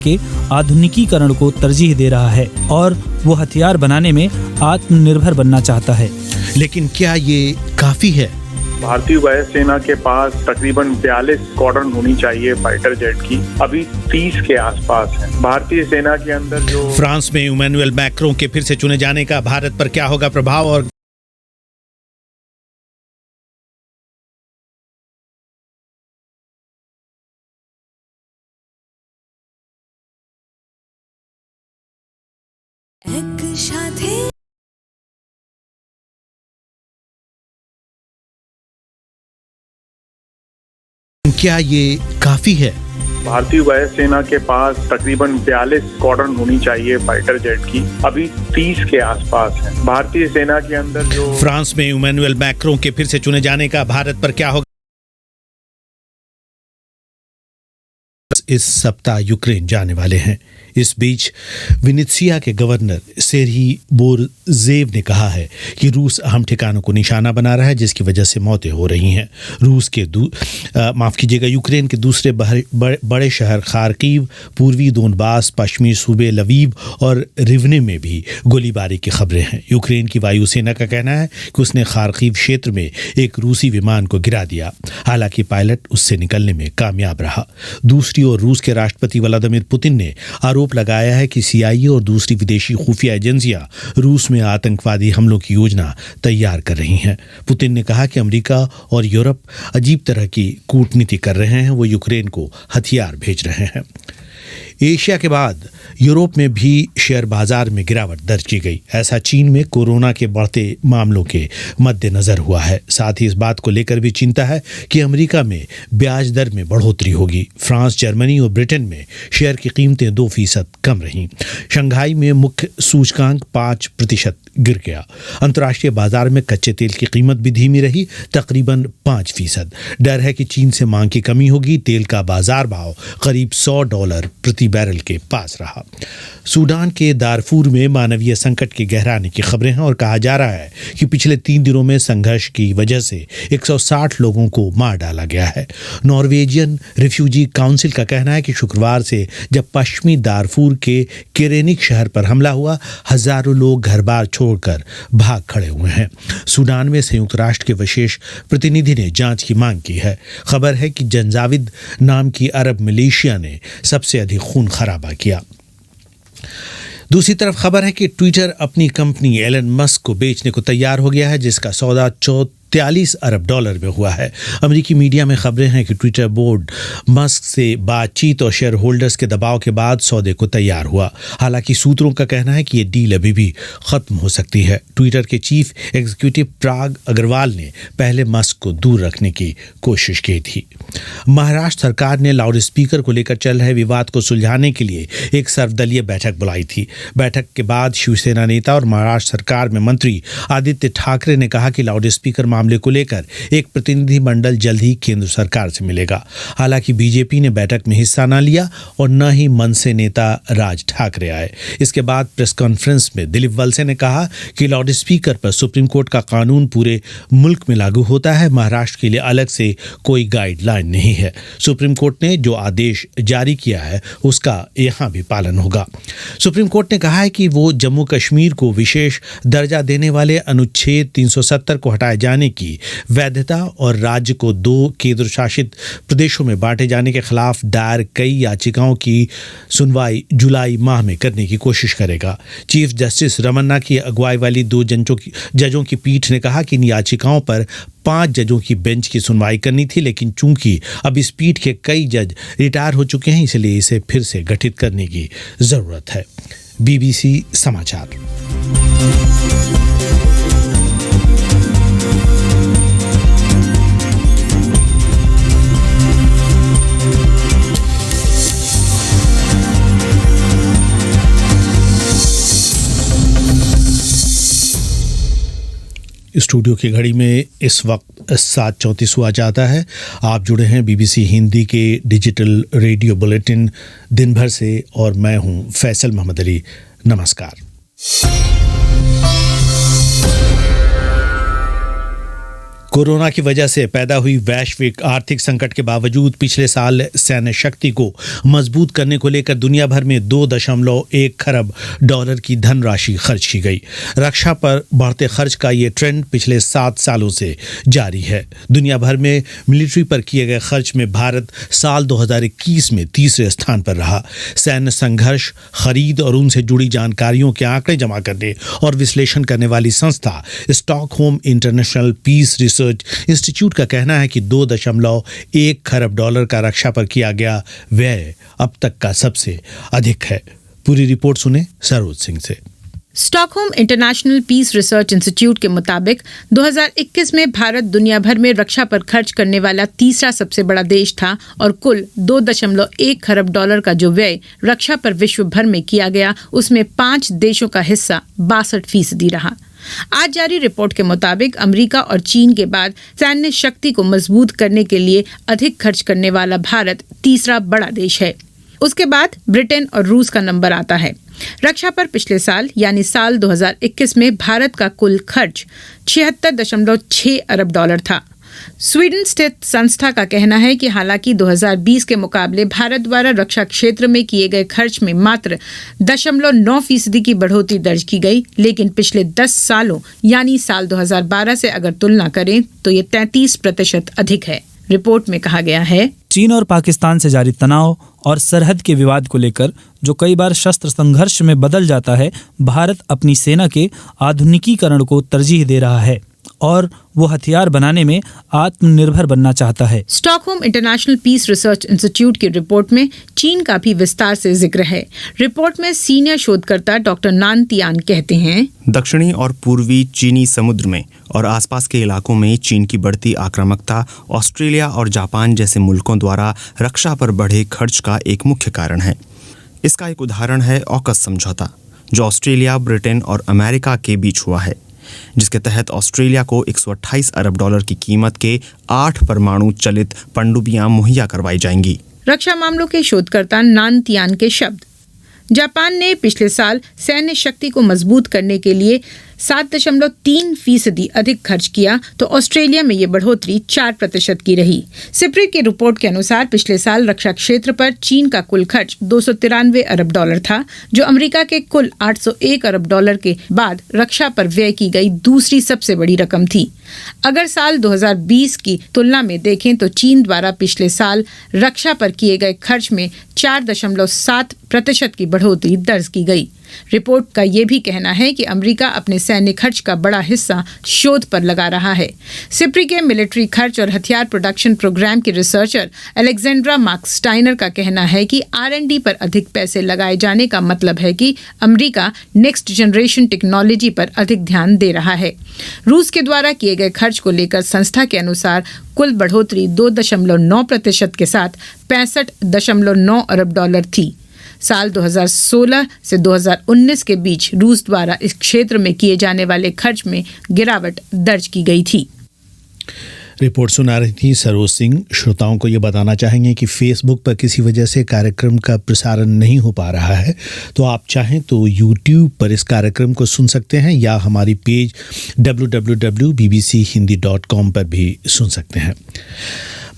के आधुनिकीकरण को तरजीह दे रहा है और वो हथियार बनाने में आत्मनिर्भर बनना चाहता है। लेकिन क्या ये काफी है? भारतीय वायुसेना के पास तकरीबन 42 स्क्वाड्रन होनी चाहिए फाइटर जेट की, अभी 30 के आसपास है। भारतीय सेना के अंदर जो फ्रांस में इमैनुअल मैक्रों के फिर से चुने जाने का भारत पर क्या होगा प्रभाव? और क्या ये काफी है? भारतीय वायुसेना के पास तकरीबन 42 स्क्वाड्रन होनी चाहिए फाइटर जेट की, अभी 30 के आसपास है। भारतीय सेना के अंदर जो फ्रांस में इमैनुअल मैक्रों के फिर से चुने जाने का भारत पर क्या होगा? इस सप्ताह यूक्रेन जाने वाले हैं। इस बीच वेनेत्सिया के गवर्नर सेर्ही बोरजेव ने कहा है कि रूस अहम ठिकानों को निशाना बना रहा है, जिसकी वजह से मौतें हो रही हैं। यूक्रेन के दूसरे बड़े शहर खार्किव, पूर्वी दोनबास, पश्चिमी सूबे लवीव और रिवने में भी गोलीबारी की खबरें हैं। यूक्रेन की वायुसेना का कहना है कि उसने खार्किव क्षेत्र में एक रूसी विमान को गिरा दिया, हालांकि पायलट उससे निकलने में कामयाब रहा। दूसरी ओर रूस के राष्ट्रपति व्लादिमीर पुतिन ने आरोप लगाया है कि CIA और दूसरी विदेशी खुफिया एजेंसियां रूस में आतंकवादी हमलों की योजना तैयार कर रही हैं। पुतिन ने कहा कि अमेरिका और यूरोप अजीब तरह की कूटनीति कर रहे हैं, वो यूक्रेन को हथियार भेज रहे हैं। एशिया के बाद यूरोप में भी शेयर बाजार में गिरावट दर्ज की गई। ऐसा चीन में कोरोना के बढ़ते मामलों के मद्देनजर हुआ है। साथ ही इस बात को लेकर भी चिंता है कि अमेरिका में ब्याज दर में बढ़ोतरी होगी। फ्रांस, जर्मनी और ब्रिटेन में शेयर की कीमतें 2% कम रहीं। शंघाई में मुख्य सूचकांक 5% गिर गया। अंतर्राष्ट्रीय बाजार में कच्चे तेल की कीमत भी धीमी रही, तकरीबन 5%। डर है कि चीन से मांग की कमी होगी। तेल का बाजार भाव करीब $100 प्रति बैरल के पास रहा। सूडान के दारफूर में मानवीय संकट के गहराने की खबरें हैं और कहा जा रहा है कि पिछले 3 दिनों में संघर्ष की वजह से 160 लोगों को मार डाला गया है। नॉर्वेजियन रिफ्यूजी काउंसिल का कहना है कि शुक्रवार से जब पश्चिमी दारफूर के किरेनिक शहर पर हमला हुआ, हजारों लोग घर बार छोड़कर भाग खड़े हुए हैं। सूडान में संयुक्त राष्ट्र के विशेष प्रतिनिधि ने जांच की मांग की है। खबर है कि जंजाविद नाम की अरब मिलिशिया ने सबसे अधिक खून खराबा किया। दूसरी तरफ खबर है कि ट्विटर अपनी कंपनी एलन मस्क को बेचने को तैयार हो गया है, जिसका सौदा $43 अरब में हुआ है। अमेरिकी मीडिया में खबरें हैं कि ट्विटर बोर्ड मस्क से बातचीत और शेयर होल्डर्स के दबाव के बाद सौदे को तैयार हुआ। हालांकि सूत्रों का कहना है कि ये डील अभी भी खत्म हो सकती है। ट्विटर के चीफ एग्जीक्यूटिव पराग अग्रवाल ने पहले मस्क को दूर रखने की कोशिश की थी। महाराष्ट्र सरकार ने लाउड स्पीकर को लेकर चल रहे विवाद को सुलझाने के लिए एक सर्वदलीय बैठक बुलाई थी। बैठक के बाद शिवसेना नेता और महाराष्ट्र सरकार में मंत्री आदित्य ठाकरे ने कहा कि लाउड स्पीकर मामले को लेकर एक प्रतिनिधि मंडल जल्द ही केंद्र सरकार से मिलेगा। हालांकि बीजेपी ने बैठक में हिस्सा न लिया और न ही मनसे नेता राज ठाकरे आए। इसके बाद प्रेस कॉन्फ्रेंस में दिलीप वलसे ने कहा कि लाउड स्पीकर पर सुप्रीम कोर्ट का कानून पूरे मुल्क में लागू होता है, महाराष्ट्र के लिए अलग से कोई गाइडलाइन नहीं है। सुप्रीम कोर्ट ने जो आदेश जारी किया है उसका यहां भी पालन होगा। सुप्रीम कोर्ट ने कहा है कि वो जम्मू कश्मीर को विशेष दर्जा देने वाले अनुच्छेद 370 को हटाए जाने की वैधता और राज्य को 2 केंद्र शासित प्रदेशों में बांटे जाने के खिलाफ दायर कई याचिकाओं की सुनवाई जुलाई माह में करने की कोशिश करेगा। चीफ जस्टिस रमन्ना की अगुवाई वाली 2 जजों की पीठ ने कहा कि इन याचिकाओं पर 5 जजों की बेंच की सुनवाई करनी थी, लेकिन चूंकि अब इस पीठ के कई जज रिटायर हो चुके हैं, इसलिए इसे फिर से गठित करने की जरूरत है। BBC समाचार। स्टूडियो की घड़ी में इस वक्त 7:34 हुआ जाता है। आप जुड़े हैं BBC हिंदी के डिजिटल रेडियो बुलेटिन दिन भर से और मैं हूं फैसल मोहम्मद अली। नमस्कार। कोरोना की वजह से पैदा हुई वैश्विक आर्थिक संकट के बावजूद पिछले साल सैन्य शक्ति को मजबूत करने को लेकर दुनिया भर में 2.1 खरब डॉलर की धनराशि खर्च की गई। रक्षा पर बढ़ते खर्च का ये ट्रेंड पिछले 7 सालों से जारी है। दुनिया भर में मिलिट्री पर किए गए खर्च में भारत साल 2021 में तीसरे स्थान पर रहा। सैन्य संघर्ष, खरीद और उनसे जुड़ी जानकारियों के आंकड़े जमा करने और विश्लेषण करने वाली संस्था Stockholm International Peace Research Institute का कहना है कि 2.1 खरब डॉलर का रक्षा पर किया गया व्यय अब तक का सबसे अधिक है। पूरी रिपोर्ट सुने सरोज सिंह से। Stockholm International Peace Research Institute के मुताबिक 2021 में भारत दुनिया भर में रक्षा पर खर्च करने वाला तीसरा सबसे बड़ा देश था और कुल 2.1 खरब डॉलर का जो व्यय रक्षा पर विश्व भर में किया गया, उसमें 5 देशों का हिस्सा 62% रहा। आज जारी रिपोर्ट के मुताबिक अमेरिका और चीन के बाद सैन्य शक्ति को मजबूत करने के लिए अधिक खर्च करने वाला भारत तीसरा बड़ा देश है। उसके बाद ब्रिटेन और रूस का नंबर आता है। रक्षा पर पिछले साल यानी साल 2021 में भारत का कुल खर्च 76.6 अरब डॉलर था। स्वीडन स्थित संस्था का कहना है कि हालांकि 2020 के मुकाबले भारत द्वारा रक्षा क्षेत्र में किए गए खर्च में मात्र 0.9% की बढ़ोतरी दर्ज की गई, लेकिन पिछले 10 सालों यानी साल 2012 से अगर तुलना करें तो ये 33% अधिक है। रिपोर्ट में कहा गया है, चीन और पाकिस्तान से जारी तनाव और सरहद के विवाद को लेकर जो कई बार शस्त्र संघर्ष में बदल जाता है, भारत अपनी सेना के आधुनिकीकरण को तरजीह दे रहा है और वो हथियार बनाने में आत्मनिर्भर बनना चाहता है। Stockholm International Peace Research Institute की रिपोर्ट में चीन का भी विस्तार से जिक्र है। रिपोर्ट में सीनियर शोधकर्ता डॉक्टर नान तियान कहते हैं, दक्षिणी और पूर्वी चीनी समुद्र में और आसपास के इलाकों में चीन की बढ़ती आक्रामकता ऑस्ट्रेलिया और जापान जैसे मुल्कों द्वारा रक्षा पर बढ़े खर्च का एक मुख्य कारण है। इसका एक उदाहरण है ऑकस समझौता, जो ऑस्ट्रेलिया, ब्रिटेन और अमेरिका के बीच हुआ है, जिसके तहत ऑस्ट्रेलिया को 128 अरब डॉलर की कीमत के 8 परमाणु चलित पनडुब्बियां मुहैया करवाई जाएंगी। रक्षा मामलों के शोधकर्ता नान तियान के शब्द, जापान ने पिछले साल सैन्य शक्ति को मजबूत करने के लिए 7.3% अधिक खर्च किया, तो ऑस्ट्रेलिया में ये बढ़ोतरी 4% की रही। सिप्री की रिपोर्ट के अनुसार पिछले साल रक्षा क्षेत्र पर चीन का कुल खर्च 293 अरब डॉलर था, जो अमेरिका के कुल 801 अरब डॉलर के बाद रक्षा पर व्यय की गई दूसरी सबसे बड़ी रकम थी। अगर साल 2020 की तुलना में देखें तो चीन द्वारा पिछले साल रक्षा पर किए गए खर्च में 4.7% की बढ़ोतरी दर्ज की गई। रिपोर्ट का ये भी कहना है कि अमेरिका अपने सैन्य खर्च का बड़ा हिस्सा शोध पर लगा रहा है। सिप्री के मिलिट्री खर्च और हथियार प्रोडक्शन प्रोग्राम के रिसर्चर अलेक्जेंड्रा मार्क्सटाइनर का कहना है कि R&D पर अधिक पैसे लगाए जाने का मतलब है कि अमेरिका नेक्स्ट जनरेशन टेक्नोलॉजी पर अधिक ध्यान दे रहा है। रूस के द्वारा किए गए खर्च को लेकर संस्था के अनुसार कुल बढ़ोतरी 2.9% के साथ 65.9 अरब डॉलर थी। साल 2016 से 2019 के बीच रूस द्वारा इस क्षेत्र में किए जाने वाले खर्च में गिरावट दर्ज की गई थी। रिपोर्ट सुना रही थी सरोज सिंह। श्रोताओं को ये बताना चाहेंगे कि फेसबुक पर किसी वजह से कार्यक्रम का प्रसारण नहीं हो पा रहा है, तो आप चाहें तो यूट्यूब पर इस कार्यक्रम को सुन सकते हैं या हमारी पेज www.bbchindi.com पर भी सुन सकते हैं।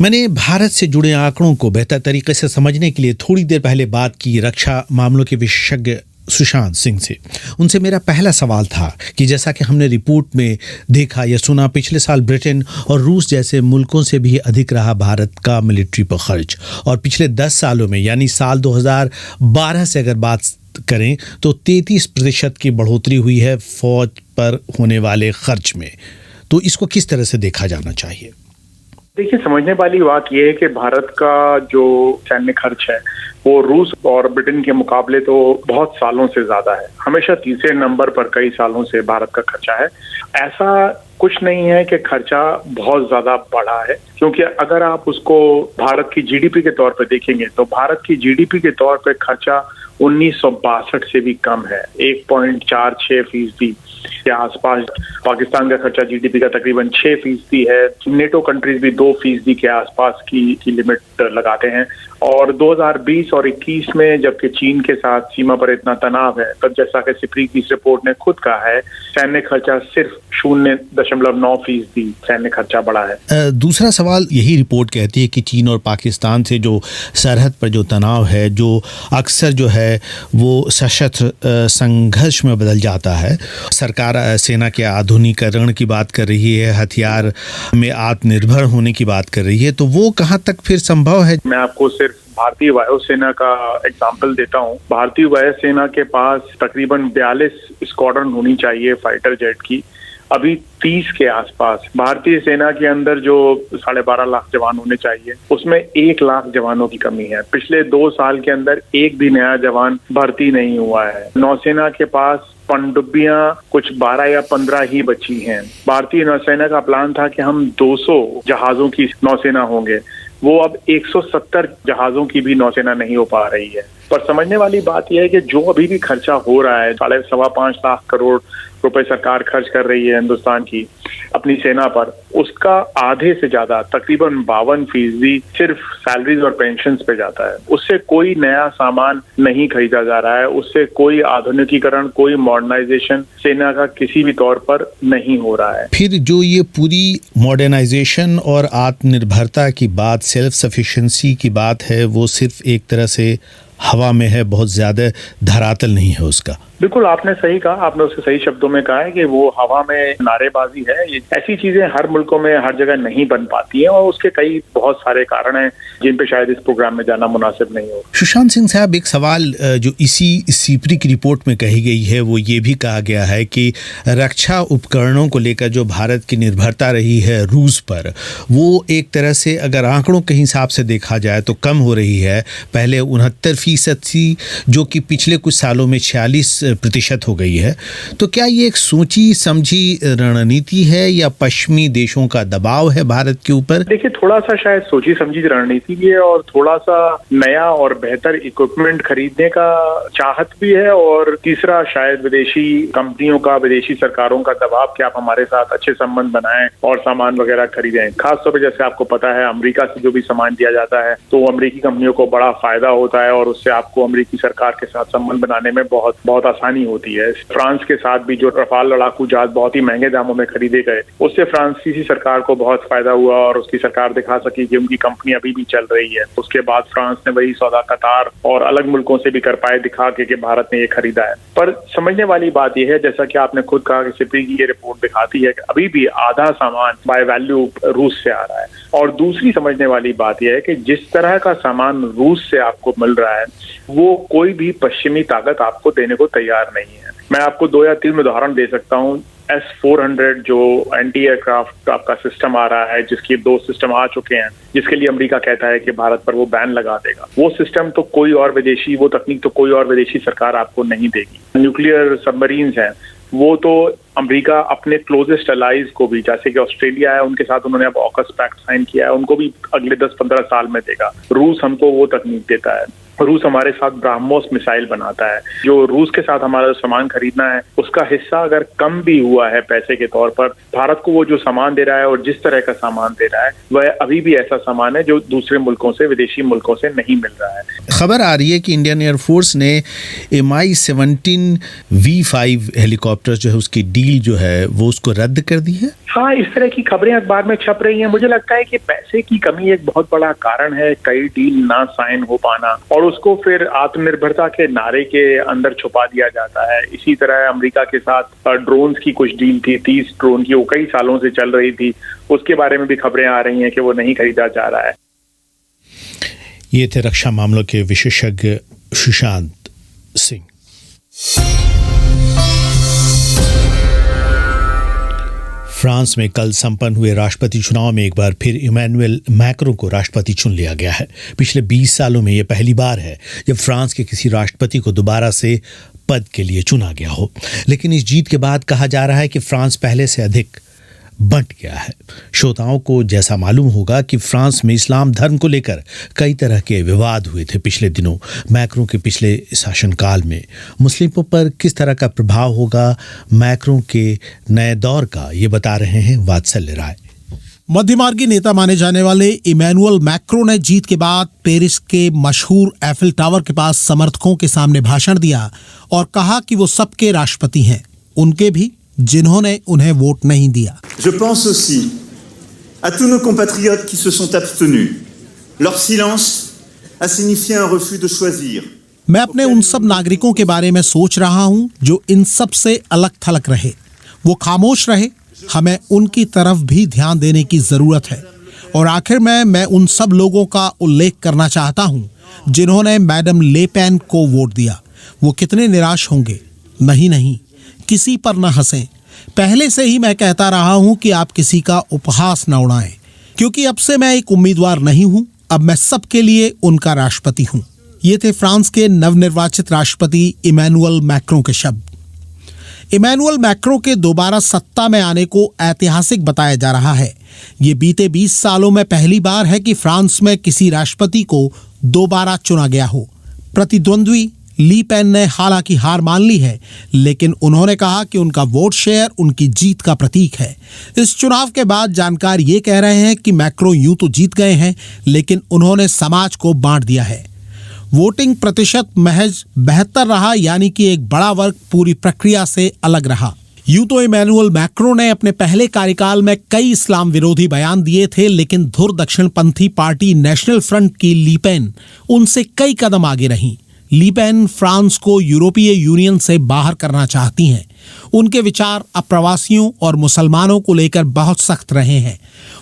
मैंने भारत से जुड़े आंकड़ों को बेहतर तरीके से समझने के लिए थोड़ी देर पहले बात की रक्षा मामलों के विशेषज्ञ सुशांत सिंह से। उनसे मेरा पहला सवाल था कि जैसा कि हमने रिपोर्ट में देखा या सुना, पिछले साल ब्रिटेन और रूस जैसे मुल्कों से भी अधिक रहा भारत का मिलिट्री पर खर्च, और पिछले 10 सालों में यानी साल 2012 से अगर बात करें तो 33% की बढ़ोतरी हुई है फौज पर होने वाले खर्च में। तो इसको किस तरह से देखा जाना चाहिए? देखिए, समझने वाली बात यह है कि भारत का जो सैन्य खर्च है वो रूस और ब्रिटेन के मुकाबले तो बहुत सालों से ज्यादा है। हमेशा तीसरे नंबर पर कई सालों से भारत का खर्चा है। ऐसा कुछ नहीं है कि खर्चा बहुत ज्यादा बढ़ा है, क्योंकि अगर आप उसको भारत की जीडीपी के तौर पर देखेंगे तो भारत की जीडीपी के तौर पर खर्चा 1962 से भी कम है, 1.46% के आसपास। पाकिस्तान का खर्चा जीडीपी का तकरीबन 6% है। नेटो कंट्रीज भी 2% के आसपास की लिमिट लगाते हैं, और 2020 और 21 में जबकि चीन के साथ सीमा पर इतना तनाव है, तब जैसा कि सिप्री की इस रिपोर्ट ने खुद कहा है, सैन्य खर्चा सिर्फ 0.9% सैन्य खर्चा बढ़ा है। दूसरा सवाल, यही रिपोर्ट कहती है कि चीन और पाकिस्तान से जो सरहद पर जो तनाव है, जो अक्सर जो है वो सशस्त्र संघर्ष में बदल जाता है। सरकार सेना के आधुनिकीकरण की बात कर रही है, हथियार में आत्मनिर्भर होने की बात कर रही है, तो वो कहाँ तक फिर संभव है? मैं आपको सिर्फ भारतीय वायुसेना का एग्जाम्पल देता हूँ। भारतीय वायुसेना के पास तकरीबन 42 स्क्वाड्रन होनी चाहिए फाइटर जेट की, अभी 30 के आसपास। भारतीय सेना के अंदर जो 12.5 लाख जवान होने चाहिए, उसमें 1 लाख जवानों की कमी है। पिछले 2 साल के अंदर एक भी नया जवान भर्ती नहीं हुआ है। नौसेना के पास पनडुब्बियां कुछ 12 या 15 ही बची हैं। भारतीय नौसेना का प्लान था कि हम 200 जहाजों की नौसेना होंगे, वो अब 170 जहाजों की भी नौसेना नहीं हो पा रही है। पर समझने वाली बात यह है कि जो अभी भी खर्चा हो रहा है, 5.25 लाख करोड़ रुपए सरकार खर्च कर रही है हिंदुस्तान की अपनी सेना पर, उसका आधे से ज्यादा तकरीबन 52% सिर्फ सैलरीज और पेंशन्स पे जाता है। उससे कोई नया सामान नहीं खरीदा जा रहा है, उससे कोई आधुनिकीकरण, कोई मॉडर्नाइजेशन सेना का किसी भी तौर पर नहीं हो रहा है। फिर जो ये पूरी मॉडर्नाइजेशन और आत्मनिर्भरता की बात, सेल्फ सफिशिएंसी की बात है, वो सिर्फ एक तरह से हवा में है, बहुत ज्यादा धरातल नहीं है उसका। बिल्कुल आपने सही कहा, आपने उसके सही शब्दों में कहा है कि वो हवा में नारेबाजी है। ये ऐसी चीजें हर मुल्कों में हर जगह नहीं बन पाती हैं और उसके कई बहुत सारे कारण हैं जिन पे शायद इस प्रोग्राम में जाना मुनासिब नहीं हो। सुशांत सिंह साहब, एक सवाल जो इसी सिप्री की रिपोर्ट में कही गई है, वो ये भी कहा गया है कि रक्षा उपकरणों को लेकर जो भारत की निर्भरता रही है रूस पर, वो एक तरह से अगर आंकड़ों के हिसाब से देखा जाए तो कम हो रही है। पहले 69% थी, जो कि पिछले कुछ सालों में 46% हो गई है। तो क्या ये एक सोची समझी रणनीति है या पश्चिमी देशों का दबाव है भारत के ऊपर? देखिए, थोड़ा सा शायद सोची समझी रणनीति भी है और थोड़ा सा नया और बेहतर इक्विपमेंट खरीदने का चाहत भी है, और तीसरा शायद विदेशी कंपनियों का, विदेशी सरकारों का दबाव कि आप हमारे साथ अच्छे संबंध बनाएं और सामान वगैरह खरीदें। खासतौर पर जैसे आपको पता है, अमेरिका से जो भी सामान दिया जाता है तो अमेरिकी कंपनियों को बड़ा फायदा होता है और उससे आपको अमेरिकी सरकार के साथ संबंध बनाने में बहुत आसानी होती है। फ्रांस के साथ भी जो रफाल लड़ाकू जहाज बहुत ही महंगे दामों में खरीदे गए, उससे फ्रांसीसी सरकार को बहुत फायदा हुआ और उसकी सरकार दिखा सकी कि उनकी कंपनी अभी भी चल रही है। उसके बाद फ्रांस ने वही सौदा कतार और अलग मुल्कों से भी कर पाए, दिखा के भारत ने ये खरीदा है। पर समझने वाली बात यह है, जैसा कि आपने खुद कहा कि सिप्री की ये रिपोर्ट दिखाती है कि अभी भी आधा सामान बाय वैल्यू रूस से आ रहा है। और दूसरी समझने वाली बात यह है कि जिस तरह का सामान रूस से आपको मिल रहा है, वो कोई भी पश्चिमी ताकत आपको देने को तैयार नहीं है। मैं आपको 2 या 3 उदाहरण दे सकता हूँ। S-400 जो एंटी एयरक्राफ्ट आपका सिस्टम आ रहा है, जिसकी 2 सिस्टम आ चुके हैं, जिसके लिए अमेरिका कहता है कि भारत पर वो बैन लगा देगा, वो सिस्टम तो कोई और विदेशी, वो तकनीक तो कोई और विदेशी सरकार आपको नहीं देगी। न्यूक्लियर सबमरीन्स हैं, वो तो अमेरिका अपने क्लोजेस्ट अलाइज को भी, जैसे कि ऑस्ट्रेलिया है, उनके साथ उन्होंने अब ऑकस पैक्ट साइन किया है, उनको भी अगले 10-15 साल में देगा। रूस हमको वो तकनीक देता है। रूस हमारे साथ ब्राह्मोस मिसाइल बनाता है। जो रूस के साथ हमारा सामान खरीदना है, उसका हिस्सा अगर कम भी हुआ है पैसे के तौर पर, भारत को वो जो सामान दे रहा है और जिस तरह का सामान दे रहा है, वह अभी भी ऐसा सामान है जो दूसरे मुल्कों से, विदेशी मुल्कों से नहीं मिल रहा है। खबर आ रही है कि इंडियन एयरफोर्स ने MI-17 V5 हेलीकॉप्टर जो है उसकी डील जो है वो उसको रद्द कर दी है। हाँ, इस तरह की खबरें अखबार में छप रही हैं। मुझे लगता है कि पैसे की कमी एक बहुत बड़ा कारण है, कई डील ना साइन हो पाना, और उसको फिर आत्मनिर्भरता के नारे के अंदर छुपा दिया जाता है। इसी तरह अमेरिका के साथ ड्रोन्स की कुछ डील थी, 30 ड्रोन की, वो कई सालों से चल रही थी, उसके बारे में भी खबरें आ रही हैं कि वो नहीं खरीदा जा रहा है। ये थे रक्षा मामलों के विशेषज्ञ सुशांत सिंह। फ्रांस में कल संपन्न हुए राष्ट्रपति चुनाव में एक बार फिर इमैनुअल मैक्रों को राष्ट्रपति चुन लिया गया है। पिछले 20 सालों में यह पहली बार है जब फ्रांस के किसी राष्ट्रपति को दोबारा से पद के लिए चुना गया हो। लेकिन इस जीत के बाद कहा जा रहा है कि फ्रांस पहले से अधिक बंट गया है। श्रोताओं को जैसा मालूम होगा कि फ्रांस में इस्लाम धर्म को लेकर कई तरह के विवाद हुए थे पिछले दिनों। मैक्रों के पिछले शासनकाल में मुस्लिमों पर किस तरह का प्रभाव होगा मैक्रों के नए दौर का, ये बता रहे हैं वात्सल्य राय। मध्यमार्गी नेता माने जाने वाले इमैनुअल मैक्रों ने जीत के बाद पेरिस के मशहूर एफिल टावर के पास समर्थकों के सामने भाषण दिया और कहा कि वो सबके राष्ट्रपति हैं, उनके भी जिन्होंने उन्हें वोट नहीं दिया। Je pense aussi à tous nos compatriotes qui se sont abstenus. Leur silence a signifié un refus de choisir. मैं अपने उन सब नागरिकों के बारे में सोच रहा हूं जो इन सब से अलग थलग रहे, वो खामोश रहे। हमें उनकी तरफ भी ध्यान देने की जरूरत है। और आखिर में मैं उन सब लोगों का उल्लेख करना चाहता हूं जिन्होंने मैडम ले पेन को वोट दिया। वो कितने निराश होंगे। नहीं, किसी पर न हंसें। पहले से ही मैं कहता रहा हूं कि आप किसी का उपहास न उड़ाएं, क्योंकि अब से मैं एक उम्मीदवार नहीं हूं, अब मैं सबके लिए उनका राष्ट्रपति हूं। ये थे फ्रांस के नवनिर्वाचित राष्ट्रपति इमैनुअल मैक्रों के शब्द। इमैनुअल मैक्रों के दोबारा सत्ता में आने को ऐतिहासिक बताया जा रहा है। ये बीते 20 सालों में पहली बार है कि फ्रांस में किसी राष्ट्रपति को दोबारा चुना गया हो। प्रतिद्वंद्वी ली पेन ने हालांकि हार मान ली है, लेकिन उन्होंने कहा कि उनका वोट शेयर उनकी जीत का प्रतीक है। इस चुनाव के बाद जानकार ये कह रहे हैं कि मैक्रों यूं तो जीत गए हैं, लेकिन उन्होंने समाज को बांट दिया है। वोटिंग प्रतिशत महज 72 रहा, यानी कि एक बड़ा वर्ग पूरी प्रक्रिया से अलग रहा। यूं तो इमैनुअल मैक्रों ने अपने पहले कार्यकाल में कई इस्लाम विरोधी बयान दिए थे, लेकिन धुर दक्षिणपंथी पार्टी नेशनल फ्रंट की ली पेन उनसे कई कदम आगे रहीं। ली पेन फ्रांस को यूरोपीय यूनियन से बाहर करना चाहती हैं। उनके विचार अप्रवासियों और मुसलमानों को लेकर बहुत सख्त रहे हैं।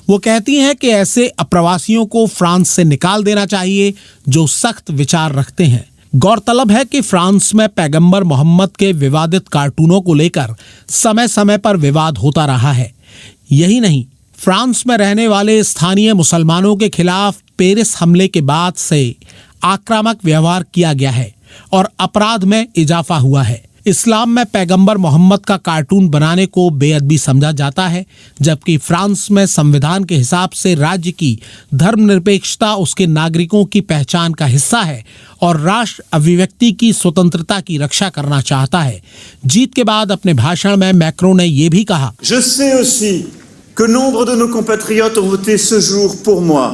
वो कहती हैं कि ऐसे अप्रवासियों को फ्रांस से निकाल देना चाहिए जो सख्त विचार रखते हैं। गौरतलब है कि फ्रांस में पैगंबर मोहम्मद के विवादित कार्टूनों को लेकर समय समय पर विवाद होता रहा है। यही नहीं, फ्रांस में रहने वाले स्थानीय मुसलमानों के खिलाफ पेरिस हमले के बाद से आक्रामक व्यवहार किया गया है और अपराध में इजाफा हुआ है। इस्लाम में पैगंबर मोहम्मद का कार्टून बनाने को बेअदबी समझा जाता है, जबकि फ्रांस में संविधान के हिसाब से राज्य की धर्मनिरपेक्षता उसके नागरिकों की पहचान का हिस्सा है और राष्ट्र अभिव्यक्ति की स्वतंत्रता की रक्षा करना चाहता है। जीत के बाद अपने भाषण में मैक्रों ने ये भी कहा, Je sais aussi que nombre de nos compatriotes ont voté ce jour pour moi,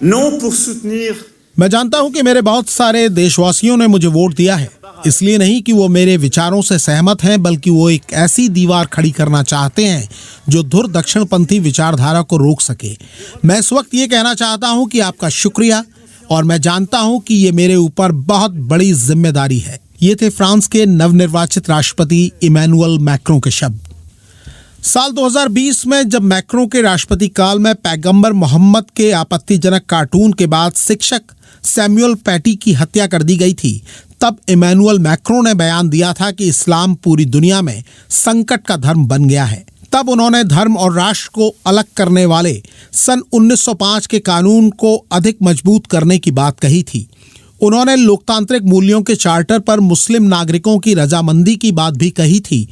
non pour soutenir। मैं जानता हूं कि मेरे बहुत सारे देशवासियों ने मुझे वोट दिया है, इसलिए नहीं कि वो मेरे विचारों से सहमत हैं, बल्कि वो एक ऐसी दीवार खड़ी करना चाहते हैं जो धुर दक्षिणपंथी विचारधारा को रोक सके। मैं इस वक्त ये कहना चाहता हूं कि आपका शुक्रिया, और मैं जानता हूं कि ये मेरे ऊपर बहुत बड़ी जिम्मेदारी है। ये थे फ्रांस के नवनिर्वाचित राष्ट्रपति इमैनुअल मैक्रों के शब्द। साल 2020 में जब मैक्रों के राष्ट्रपति काल में पैगंबर मोहम्मद के आपत्तिजनक कार्टून के बाद शिक्षक सैमुअल पैटी की हत्या कर दी गई थी, तब इमैनुअल मैक्रों ने बयान दिया था कि इस्लाम पूरी दुनिया में संकट का धर्म बन गया है। तब उन्होंने धर्म और राष्ट्र को अलग करने वाले सन 1905 के कानून को अधिक मजबूत करने की बात कही थी। उन्होंने लोकतांत्रिक मूल्यों के चार्टर पर मुस्लिम नागरिकों की रजामंदी की बात भी कही थी,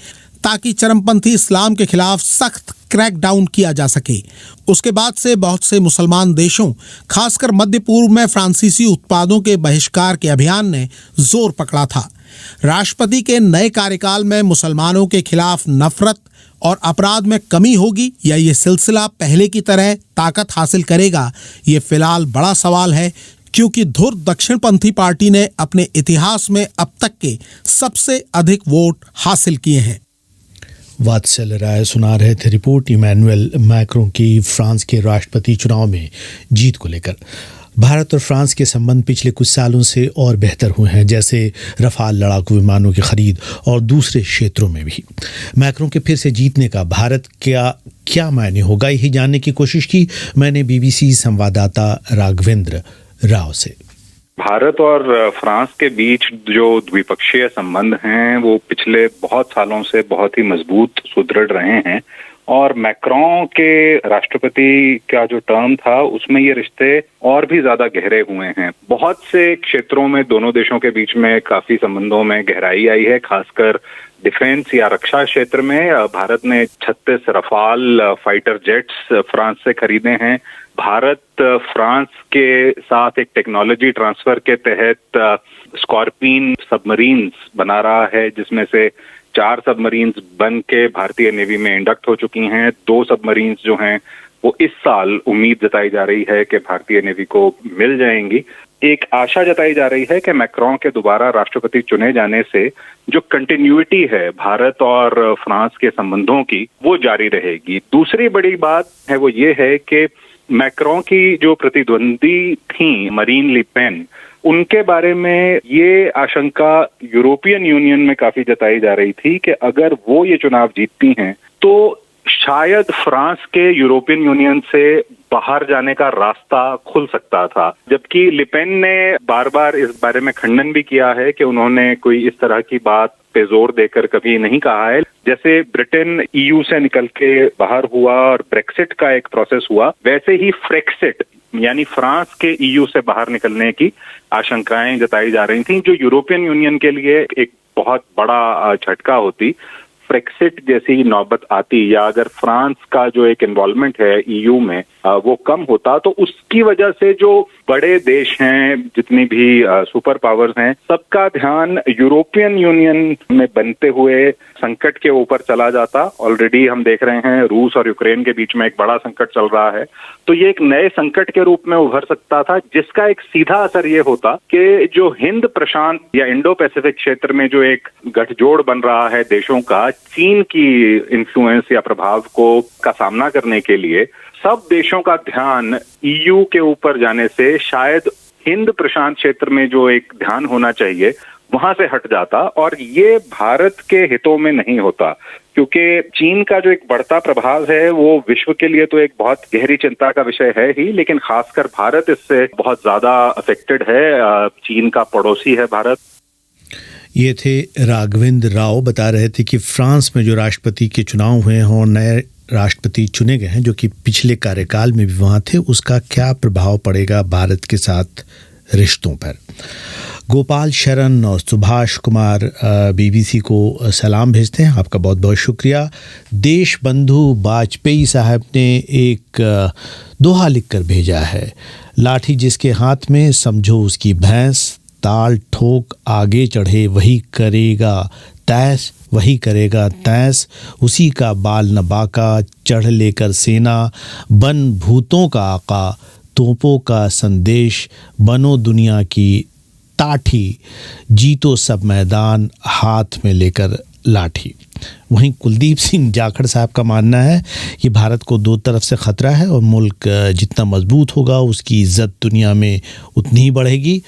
ताकि चरमपंथी इस्लाम के खिलाफ सख्त क्रैकडाउन किया जा सके। उसके बाद से बहुत से मुसलमान देशों, खासकर मध्य पूर्व में फ्रांसीसी उत्पादों के बहिष्कार के अभियान ने जोर पकड़ा था। राष्ट्रपति के नए कार्यकाल में मुसलमानों के खिलाफ नफरत और अपराध में कमी होगी या ये सिलसिला पहले की तरह ताकत हासिल करेगा, ये फिलहाल बड़ा सवाल है, क्योंकि धुर दक्षिणपंथी पार्टी ने अपने इतिहास में अब तक के सबसे अधिक वोट हासिल किए हैं। वात्सल राय सुना रहे थे रिपोर्ट इमैनुअल मैक्रों की फ्रांस के राष्ट्रपति चुनाव में जीत को लेकर। भारत और फ्रांस के संबंध पिछले कुछ सालों से और बेहतर हुए हैं, जैसे रफाल लड़ाकू विमानों की खरीद और दूसरे क्षेत्रों में भी। मैक्रों के फिर से जीतने का भारत क्या मायने होगा, यही जानने की कोशिश की मैंने बीबीसी संवाददाता राघवेंद्र राव से। भारत और फ्रांस के बीच जो द्विपक्षीय संबंध हैं वो पिछले बहुत सालों से बहुत ही मजबूत सुदृढ़ रहे हैं और मैक्रों के राष्ट्रपति का जो टर्म था उसमें ये रिश्ते और भी ज्यादा गहरे हुए हैं। बहुत से क्षेत्रों में दोनों देशों के बीच में काफी संबंधों में गहराई आई है, खासकर डिफेंस या रक्षा क्षेत्र में। भारत ने 36 रफाल फाइटर जेट्स फ्रांस से खरीदे हैं। भारत फ्रांस के साथ एक टेक्नोलॉजी ट्रांसफर के तहत स्कॉर्पियन सबमरीन्स बना रहा है, जिसमें से 4 सबमरीन्स बन के भारतीय नेवी में इंडक्ट हो चुकी हैं। 2 सबमरीन्स जो हैं वो इस साल उम्मीद जताई जा रही है कि भारतीय नेवी को मिल जाएंगी। एक आशा जताई जा रही है कि मैक्रों के दोबारा राष्ट्रपति चुने जाने से जो कंटिन्यूटी है भारत और फ्रांस के संबंधों की, वो जारी रहेगी। दूसरी बड़ी बात है वो ये है कि मैक्रों की जो प्रतिद्वंदी थी मरीन ले पेन, उनके बारे में ये आशंका यूरोपियन यूनियन में काफी जताई जा रही थी कि अगर वो ये चुनाव जीतती हैं तो शायद फ्रांस के यूरोपियन यूनियन से बाहर जाने का रास्ता खुल सकता था। जबकि लिपेन ने बार बार इस बारे में खंडन भी किया है कि उन्होंने कोई इस तरह की बात पे जोर देकर कभी नहीं कहा है। जैसे ब्रिटेन ईयू से निकल के बाहर हुआ और ब्रेक्सिट का एक प्रोसेस हुआ, वैसे ही फ्रेक्सिट यानी फ्रांस के ईयू से बाहर निकलने की आशंकाएं जताई जा रही थी, जो यूरोपियन यूनियन के लिए एक बहुत बड़ा झटका होती। ब्रेक्सिट जैसी नौबत आती या अगर फ्रांस का जो एक इन्वॉल्वमेंट है ईयू में वो कम होता, तो उसकी वजह से जो बड़े देश हैं, जितनी भी सुपर पावर्स हैं, सबका ध्यान यूरोपियन यूनियन में बनते हुए संकट के ऊपर चला जाता। ऑलरेडी हम देख रहे हैं रूस और यूक्रेन के बीच में एक बड़ा संकट चल रहा है, तो ये एक नए संकट के रूप में उभर सकता था, जिसका एक सीधा असर ये होता कि जो हिंद प्रशांत या इंडो पैसिफिक क्षेत्र में जो एक गठजोड़ बन रहा है देशों का, चीन की इन्फ्लुएंस या प्रभाव का सामना करने के लिए सब देशों का ध्यान ईयू के ऊपर जाने से शायद हिंद प्रशांत क्षेत्र में जो एक ध्यान होना चाहिए वहां से हट जाता, और ये भारत के हितों में नहीं होता, क्योंकि चीन का जो एक बढ़ता प्रभाव है वो विश्व के लिए तो एक बहुत गहरी चिंता का विषय है ही, लेकिन खासकर भारत इससे बहुत ज्यादा अफेक्टेड है। चीन का पड़ोसी है भारत। ये थे राघवेंद्र राव, बता रहे थे कि फ्रांस में जो राष्ट्रपति के चुनाव हुए हैं और नए राष्ट्रपति चुने गए हैं जो कि पिछले कार्यकाल में भी वहाँ थे, उसका क्या प्रभाव पड़ेगा भारत के साथ रिश्तों पर। गोपाल शरण और सुभाष कुमार बीबीसी को सलाम भेजते हैं, आपका बहुत बहुत शुक्रिया। देश बंधु वाजपेयी साहब ने एक दोहा लिखकर भेजा है, लाठी जिसके हाथ में समझो उसकी भैंस, ताल ठोक आगे चढ़े वही करेगा तैस, वही करेगा तैस, उसी का बाल न बाका, चढ़ लेकर सेना, बन भूतों का आका, तोपों का संदेश, बनो दुनिया की ताठी, जीतो सब मैदान, हाथ में लेकर लाठी। वहीं कुलदीप सिंह जाखड़ साहब का मानना है कि भारत को दो तरफ से ख़तरा है और मुल्क जितना मजबूत होगा उसकी इज़्ज़त दुनिया में उतनी ही बढ़ेगी।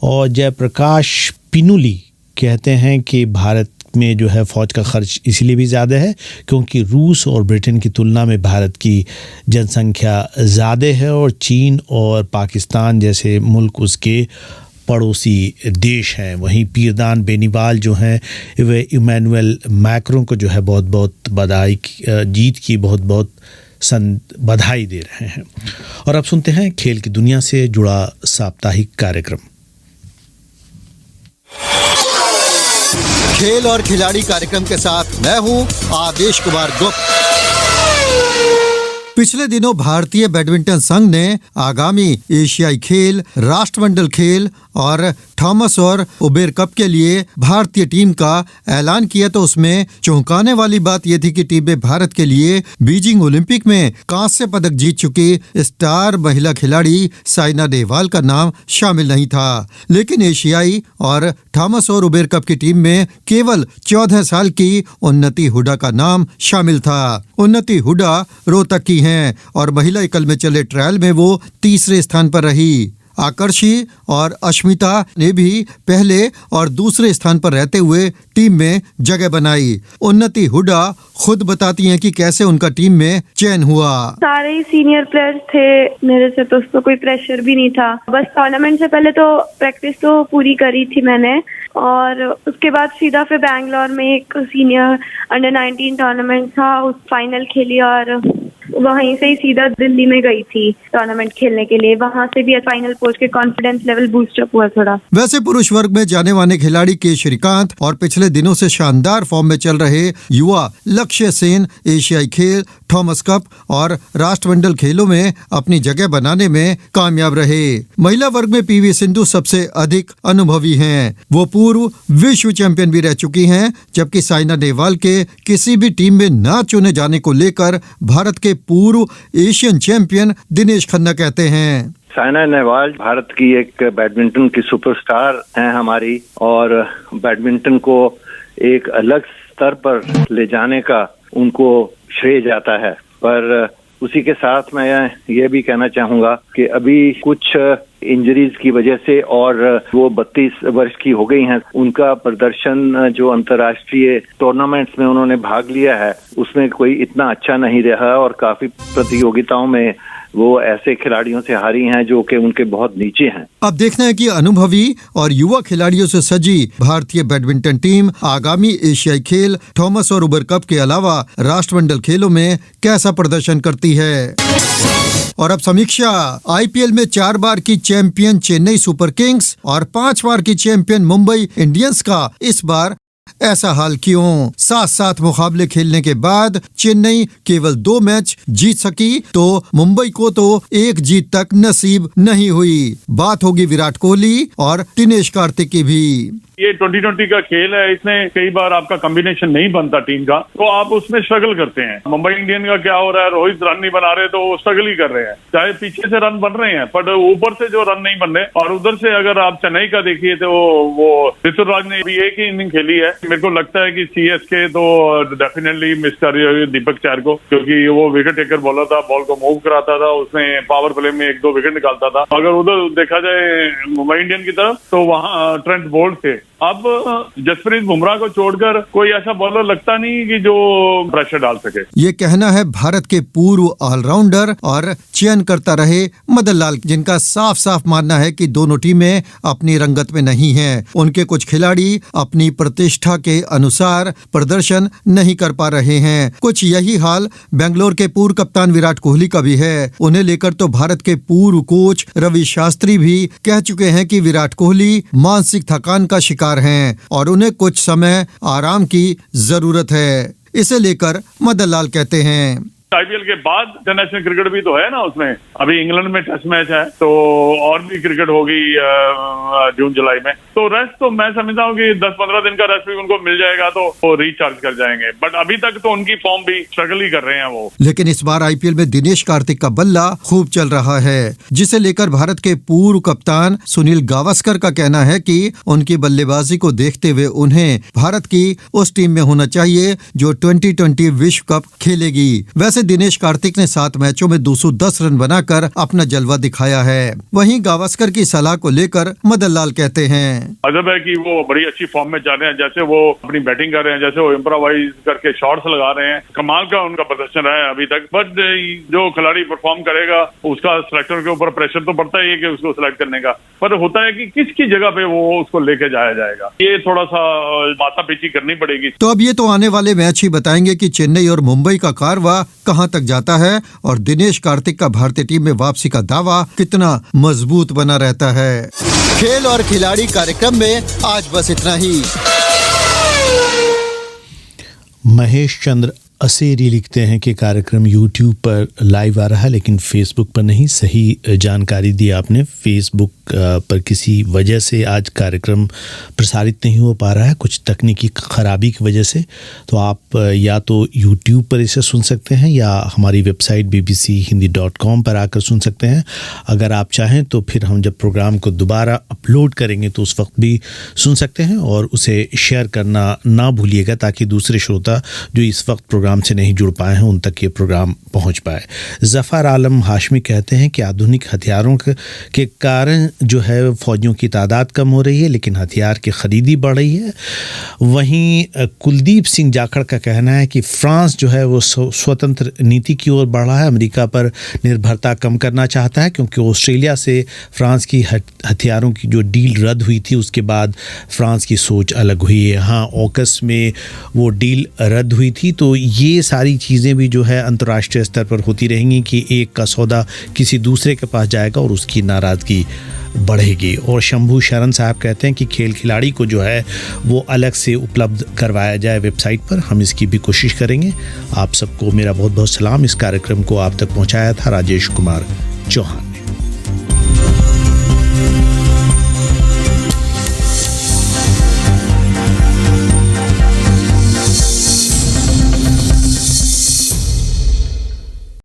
और जयप्रकाश पिनुली कहते हैं कि भारत में जो है फ़ौज का खर्च इसलिए भी ज़्यादा है क्योंकि रूस और ब्रिटेन की तुलना में भारत की जनसंख्या ज़्यादा है और चीन और पाकिस्तान जैसे मुल्क उसके पड़ोसी देश हैं। वहीं पीरदान बेनीवाल जो हैं वे इमैनुअल मैक्रों को जो है बहुत बहुत बधाई, जीत की बहुत बहुत बधाई दे रहे हैं। और अब सुनते हैं खेल की दुनिया से जुड़ा साप्ताहिक कार्यक्रम। खेल और खिलाड़ी कार्यक्रम के साथ मैं हूं आदेश कुमार गुप्त। पिछले दिनों भारतीय बैडमिंटन संघ ने आगामी एशियाई खेल, राष्ट्रमंडल खेल और थॉमस और उबेर कप के लिए भारतीय टीम का ऐलान किया, तो उसमें चौंकाने वाली बात यह थी कि टीम में भारत के लिए बीजिंग ओलंपिक में कांस्य पदक जीत चुकी स्टार महिला खिलाड़ी साइना नेहवाल का नाम शामिल नहीं था। लेकिन एशियाई और थॉमस और उबेर कप की टीम में केवल 14 साल की उन्नति हुडा का नाम शामिल था। उन्नति हुडा रोहतक की हैं और महिला एकल में चले ट्रायल में वो तीसरे स्थान पर रही। आकर्षी और अश्मिता ने भी पहले और दूसरे स्थान पर रहते हुए टीम में जगह बनाई। उन्नति हुडा खुद बताती हैं कि कैसे उनका टीम में चयन हुआ। सारे ही सीनियर प्लेयर्स थे, मेरे से तो उसको कोई प्रेशर भी नहीं था। बस टूर्नामेंट से पहले तो प्रैक्टिस तो पूरी करी थी मैंने, और उसके बाद सीधा फिर बैंगलोर में एक सीनियर अंडर 19 टूर्नामेंट था, उस फाइनल खेली और वहीं से ही सीधा दिल्ली में गई थी टूर्नामेंट खेलने के लिए। वहां से भी फाइनल पहुंच के कॉन्फिडेंस लेवल बूस्ट अप हुआ थोड़ा। वैसे पुरुष वर्ग में जाने माने खिलाड़ी के श्रीकांत और पिछले दिनों से शानदार फॉर्म में चल रहे युवा लक्ष्य सेन एशियाई खेल, थॉमस कप और राष्ट्रमंडल खेलों में अपनी जगह बनाने में कामयाब रहे। महिला वर्ग में पीवी सिंधु सबसे अधिक अनुभवी हैं। वो पूर्व विश्व चैंपियन भी रह चुकी हैं, जबकि साइना नेहवाल के किसी भी टीम में न चुने जाने को लेकर भारत के पूर्व एशियन चैंपियन दिनेश खन्ना कहते हैं। साइना नेहवाल भारत की एक बैडमिंटन की सुपरस्टार हैं हमारी, और बैडमिंटन को एक अलग स्तर पर ले जाने का उनको श्रेय जाता है। पर उसी के साथ मैं ये भी कहना चाहूंगा कि अभी कुछ इंजरीज की वजह से, और वो 32 वर्ष की हो गई हैं, उनका प्रदर्शन जो अंतर्राष्ट्रीय टूर्नामेंट्स में उन्होंने भाग लिया है उसमें कोई इतना अच्छा नहीं रहा, और काफी प्रतियोगिताओं में वो ऐसे खिलाड़ियों से हारी हैं जो कि उनके बहुत नीचे हैं। अब देखना है कि अनुभवी और युवा खिलाड़ियों से सजी भारतीय बैडमिंटन टीम आगामी एशियाई खेल, थॉमस और उबर कप के अलावा राष्ट्रमंडल खेलों में कैसा प्रदर्शन करती है। और अब समीक्षा। आईपीएल में 4 बार की चैंपियन चेन्नई सुपर किंग्स और 5 बार की चैंपियन मुंबई इंडियंस का इस बार ऐसा हाल क्यों? 7 मुकाबले खेलने के बाद चेन्नई केवल 2 मैच जीत सकी, तो मुंबई को तो 1 जीत तक नसीब नहीं हुई। बात होगी विराट कोहली और दिनेश कार्तिक की भी। ये 2020 का खेल है, इसमें कई बार आपका कॉम्बिनेशन नहीं बनता टीम का, तो आप उसमें स्ट्रगल करते हैं। मुंबई इंडियन का क्या हो रहा है, रोहित रन नहीं बना रहे तो वो स्ट्रगल ही कर रहे हैं, चाहे पीछे से रन बन रहे हैं पर ऊपर से जो रन नहीं बन रहे। और उधर से अगर आप चेन्नई का देखिए तो वो ऋतुराज ने भी एक ही इनिंग खेली है। मेरे को लगता है कि सीएसके तो डेफिनेटली मिस कर रही है दीपक चहर को, क्योंकि वो विकेट टेकर बॉलर था, बॉल को मूव कराता था, उसमें पावर प्ले में 1-2 विकेट निकालता था। अगर उधर देखा जाए मुंबई इंडियन की तरफ तो वहाँ ट्रेंट बोल्ट थे। अब जसप्रीत बुमराह को छोड़कर कोई ऐसा बॉलर लगता नहीं कि जो प्रेशर डाल सके। ये कहना है भारत के पूर्व ऑलराउंडर और चयन करता रहे मदन लाल, जिनका साफ साफ मानना है कि दोनों टीमें अपनी रंगत में नहीं हैं। उनके कुछ खिलाड़ी अपनी प्रतिष्ठा के अनुसार प्रदर्शन नहीं कर पा रहे हैं। कुछ यही हाल बेंगलोर के पूर्व कप्तान विराट कोहली का भी है। उन्हें लेकर तो भारत के पूर्व कोच रवि शास्त्री भी कह चुके हैं कि विराट कोहली मानसिक थकान का शिकार हैं और उन्हें कुछ समय आराम की जरूरत है। इसे लेकर मदन लाल कहते हैं, आईपीएल के बाद इंटरनेशनल क्रिकेट भी तो है ना, उसमें अभी इंग्लैंड में टेस्ट मैच है, तो और भी क्रिकेट होगी जून जुलाई में। तो रेस्ट तो मैं समझता हूँ कि 10-15 दिन का रेस्ट भी उनको मिल जाएगा तो वो रिचार्ज कर जाएंगे। बट अभी तक तो उनकी फॉर्म भी स्ट्रगल ही कर रहे हैं वो। लेकिन इस बार आईपीएल में दिनेश कार्तिक का बल्ला खूब चल रहा है, जिसे लेकर भारत के पूर्व कप्तान सुनील गावस्कर का कहना है कि उनकी बल्लेबाजी को देखते हुए उन्हें भारत की उस टीम में होना चाहिए जो 2020 विश्व कप खेलेगी। वैसे दिनेश कार्तिक ने 7 मैचों में 210 रन बनाकर अपना जलवा दिखाया है। वहीं गावस्कर की सलाह को लेकर मदन लाल कहते हैं, अजब है कि वो बड़ी अच्छी फॉर्म में जा रहे हैं, जैसे वो अपनी बैटिंग कर रहे हैं, जैसे वो इम्प्रोवाइज करके शॉट्स लगा रहे हैं। कमाल का उनका प्रदर्शन रहा है अभी तक। बट जो खिलाड़ी परफॉर्म करेगा उसका सिलेक्टर के ऊपर प्रेशर तो पड़ता ही है कि उसको सिलेक्ट करने का, पर होता है कि किसकी जगह पे वो उसको लेके जाया जाएगा, ये थोड़ा सा माथापीची करनी पड़ेगी। तो अब ये तो आने वाले मैच ही बताएंगे कि चेन्नई और मुंबई का कारवा कहां तक जाता है और दिनेश कार्तिक का भारतीय टीम में वापसी का दावा कितना मजबूत बना रहता है। खेल और खिलाड़ी कार्यक्रम में आज बस इतना ही। महेश चंद्र असेरी लिखते हैं कि कार्यक्रम YouTube पर लाइव आ रहा है लेकिन Facebook पर नहीं। सही जानकारी दी आपने, Facebook पर किसी वजह से आज कार्यक्रम प्रसारित नहीं हो पा रहा है, कुछ तकनीकी खराबी की वजह से। तो आप या तो YouTube पर इसे सुन सकते हैं या हमारी वेबसाइट bbchindi.com पर आकर सुन सकते हैं। अगर आप चाहें तो फिर हम जब प्रोग्राम को दोबारा अपलोड करेंगे तो उस वक्त भी सुन सकते हैं, और उसे शेयर करना ना भूलिएगा ताकि दूसरे श्रोता जो इस वक्त प्रोग्राम से नहीं जुड़ पाए हैं उन तक ये प्रोग्राम पहुंच पाए। जफ़र आलम हाशमी कहते हैं कि आधुनिक हथियारों के कारण जो है फौजियों की तादाद कम हो रही है लेकिन हथियार की खरीदी बढ़ रही है। वहीं कुलदीप सिंह जाखड़ का कहना है कि फ्रांस जो है वो स्वतंत्र नीति की ओर बढ़ रहा है, अमेरिका पर निर्भरता कम करना चाहता है, क्योंकि ऑस्ट्रेलिया से फ्रांस की हथियारों की जो डील रद्द हुई थी उसके बाद फ्रांस की सोच अलग हुई है। हाँ, ऑगस्ट में वो डील रद्द हुई थी, तो ये सारी चीज़ें भी जो है अंतर्राष्ट्रीय स्तर पर होती रहेंगी कि एक का सौदा किसी दूसरे के पास जाएगा और उसकी नाराज़गी बढ़ेगी। और शंभू शरण साहब कहते हैं कि खेल खिलाड़ी को जो है वो अलग से उपलब्ध करवाया जाए वेबसाइट पर, हम इसकी भी कोशिश करेंगे। आप सबको मेरा बहुत बहुत सलाम। इस कार्यक्रम को आप तक पहुंचाया था राजेश कुमार चौहान।